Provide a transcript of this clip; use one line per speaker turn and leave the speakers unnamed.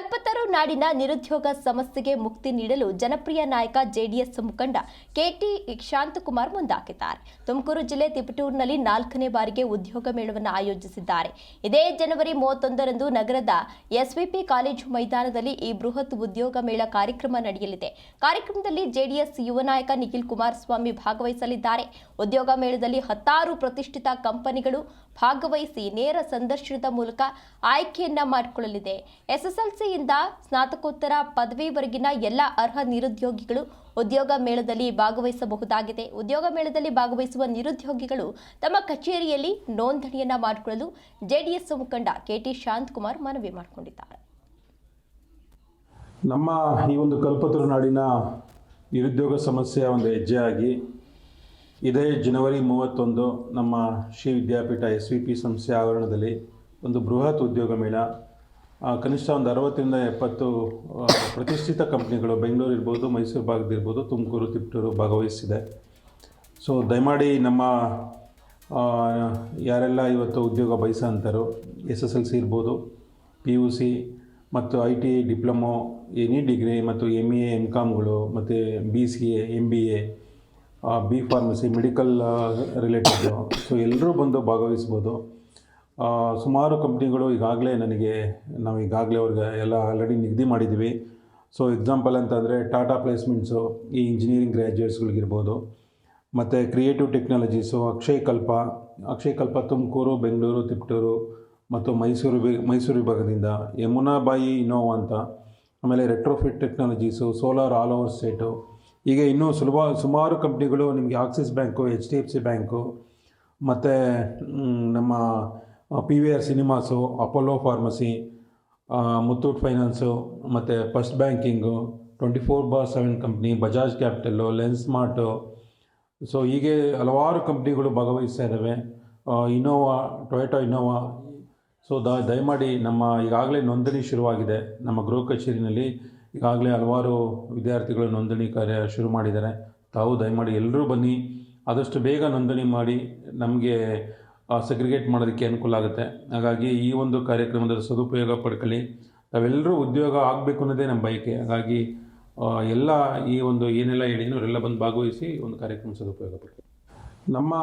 ಕಲ್ಪತರು ನಾಡಿನ ನಿರುದ್ಯೋಗ ಸಮಸ್ಯೆಗೆ ಮುಕ್ತಿ ನೀಡಲು ಜನಪ್ರಿಯ ನಾಯಕ ಜೆಡಿಎಸ್ ಮುಖಂಡ ಕೆಟಿ ಶಾಂತಕುಮಾರ್ ಮುಂದಾಗಿದ್ದಾರೆ. ತುಮಕೂರು ಜಿಲ್ಲೆ ತಿಪಟೂರಿನಲ್ಲಿ 4ನೇ ಬಾರಿಗೆ ಉದ್ಯೋಗ ಮೇಳವನ್ನು ಆಯೋಜಿಸಿದ್ದಾರೆ. ಇದೇ ಜನವರಿ 31ರಂದು ನಗರದ ಎಸ್ವಿಪಿ ಕಾಲೇಜು ಮೈದಾನದಲ್ಲಿ ಈ ಬೃಹತ್ ಉದ್ಯೋಗ ಮೇಳ ಕಾರ್ಯಕ್ರಮ ನಡೆಯಲಿದೆ. ಕಾರ್ಯಕ್ರಮದಲ್ಲಿ ಜೆಡಿಎಸ್ ಯುವ ನಾಯಕ ನಿಖಿಲ್ ಕುಮಾರಸ್ವಾಮಿ ಭಾಗವಹಿಸಲಿದ್ದಾರೆ. ಉದ್ಯೋಗ ಮೇಳದಲ್ಲಿ 10 ಪ್ರತಿಷ್ಠಿತ ಕಂಪನಿಗಳು ಭಾಗವಹಿಸಿ ನೇರ ಸಂದರ್ಶನದ ಮೂಲಕ ಆಯ್ಕೆಯನ್ನ ಮಾಡಿಕೊಳ್ಳಲಿದೆ. ಎಸ್ಎಸ್ಎಲ್ಸಿಯಿಂದ ಸ್ನಾತಕೋತ್ತರ ಪದವಿವರೆಗಿನ ಎಲ್ಲ ಅರ್ಹ ನಿರುದ್ಯೋಗಿಗಳು ಉದ್ಯೋಗ ಮೇಳದಲ್ಲಿ ಭಾಗವಹಿಸಬಹುದಾಗಿದೆ. ಉದ್ಯೋಗ ಮೇಳದಲ್ಲಿ ಭಾಗವಹಿಸುವ ನಿರುದ್ಯೋಗಿಗಳು ತಮ್ಮ ಕಚೇರಿಯಲ್ಲಿ ನೋಂದಣಿಯನ್ನ ಮಾಡಿಕೊಳ್ಳಲು ಜೆಡಿಎಸ್ ಮುಖಂಡ ಕೆಟಿ ಶಾಂತಕುಮಾರ್ ಮನವಿ ಮಾಡಿಕೊಂಡಿದ್ದಾರೆ.
ನಮ್ಮ ಈ ಒಂದು ಕಲ್ಪತರು ನಾಡಿನ ನಿರುದ್ಯೋಗ ಸಮಸ್ಯೆಯ ಒಂದು ಹೆಜ್ಜೆಯಾಗಿ ಇದೇ ಜನವರಿ 31 ನಮ್ಮ ಶ್ರೀ ವಿದ್ಯಾಪೀಠ SVP ಸಂಸ್ಥೆ ಆವರಣದಲ್ಲಿ ಒಂದು ಬೃಹತ್ ಉದ್ಯೋಗ ಮೇಳ, ಕನಿಷ್ಠ ಒಂದು 60ರಿಂದ 70 ಪ್ರತಿಷ್ಠಿತ ಕಂಪ್ನಿಗಳು ಬೆಂಗಳೂರು ಇರ್ಬೋದು, ಮೈಸೂರು ಭಾಗದಿರ್ಬೋದು, ತುಮಕೂರು, ತಿಪಟೂರು ಭಾಗವಹಿಸಿದೆ. ಸೊ ದಯಮಾಡಿ ನಮ್ಮ ಯಾರೆಲ್ಲ ಇವತ್ತು ಉದ್ಯೋಗ ಬಯಸೋಂಥರು SSLC ಇರ್ಬೋದು, PUC ಮತ್ತು ITI ಡಿಪ್ಲೊಮೊ, ಎನಿ ಡಿಗ್ರಿ ಮತ್ತು MA MCOMಗಳು ಮತ್ತು BCA MBA B pharmacy medical related, so ಎಲ್ಲರೂ ಬಂದು ಭಾಗವಹಿಸ್ಬೋದು. ಸುಮಾರು ಕಂಪ್ನಿಗಳು ನಾವು ಈಗಾಗಲೇ ಅವ್ರಿಗೆ ಎಲ್ಲ ಆಲ್ರೆಡಿ ನಿಗದಿ ಮಾಡಿದ್ದೀವಿ. ಸೊ ಎಕ್ಸಾಂಪಲ್ ಅಂತಂದರೆ ಟಾಟಾ ಪ್ಲೇಸ್ಮೆಂಟ್ಸು ಈ ಇಂಜಿನಿಯರಿಂಗ್ ಗ್ರ್ಯಾಜುಯೇಟ್ಸ್ಗಳಿಗಿರ್ಬೋದು, ಮತ್ತು ಕ್ರಿಯೇಟಿವ್ ಟೆಕ್ನಾಲಜೀಸು, ಅಕ್ಷಯ್ ಕಲ್ಪ ತುಮಕೂರು, ಬೆಂಗಳೂರು, ತಿಪಟೂರು ಮತ್ತು ಮೈಸೂರು ವಿಭಾಗದಿಂದ, ಯಮುನಾಬಾಯಿ ಇನೋವಾ ಅಂತ, ಆಮೇಲೆ retrofit technologies, solar all over state, ಹೀಗೆ ಇನ್ನೂ ಸುಮಾರು ಕಂಪ್ನಿಗಳು ನಿಮಗೆ ಆಕ್ಸಿಸ್ ಬ್ಯಾಂಕು, HDFC ಬ್ಯಾಂಕು ಮತ್ತು ನಮ್ಮ PVR cinemas, Apollo pharmacy, Muthoot finance ಮತ್ತು first banking, 24/7 company, Bajaj capital, lens smart, so ಹೀಗೆ ಹಲವಾರು ಕಂಪ್ನಿಗಳು ಭಾಗವಹಿಸ್ತಾ ಇದ್ದಾವೆ. Toyota Innova. ಸೊ ದಯಮಾಡಿ ನಮ್ಮ ಈಗಾಗಲೇ ನೋಂದಣಿ ಶುರುವಾಗಿದೆ. ನಮ್ಮ ಗೃಹ ಕಚೇರಿನಲ್ಲಿ ಈಗಾಗಲೇ ಹಲವಾರು ವಿದ್ಯಾರ್ಥಿಗಳು ನೋಂದಣಿ ಕಾರ್ಯ ಶುರು ಮಾಡಿದ್ದಾರೆ. ತಾವು ದಯಮಾಡಿ ಎಲ್ಲರೂ ಬನ್ನಿ, ಆದಷ್ಟು ಬೇಗ ನೋಂದಣಿ ಮಾಡಿ ನಮಗೆ ಸೆಗ್ರಿಗೇಟ್ ಮಾಡೋದಕ್ಕೆ ಅನುಕೂಲ ಆಗುತ್ತೆ. ಹಾಗಾಗಿ ಈ ಒಂದು ಕಾರ್ಯಕ್ರಮದ ಸದುಪಯೋಗ ಪಡ್ಕೊಳ್ಳಿ. ತಾವೆಲ್ಲರೂ ಉದ್ಯೋಗ ಆಗಬೇಕು ಅನ್ನೋದೇ ನಮ್ಮ ಬಯಕೆ. ಹಾಗಾಗಿ ಎಲ್ಲ ಈ ಒಂದು ಏನೆಲ್ಲ ಹೇಳಿದ್ರು ಅವರೆಲ್ಲ ಬಂದು ಭಾಗವಹಿಸಿ ಒಂದು ಕಾರ್ಯಕ್ರಮ ಸದುಪಯೋಗ ಪಡ್ಕೊಳ್ಳಿ. ನಮ್ಮ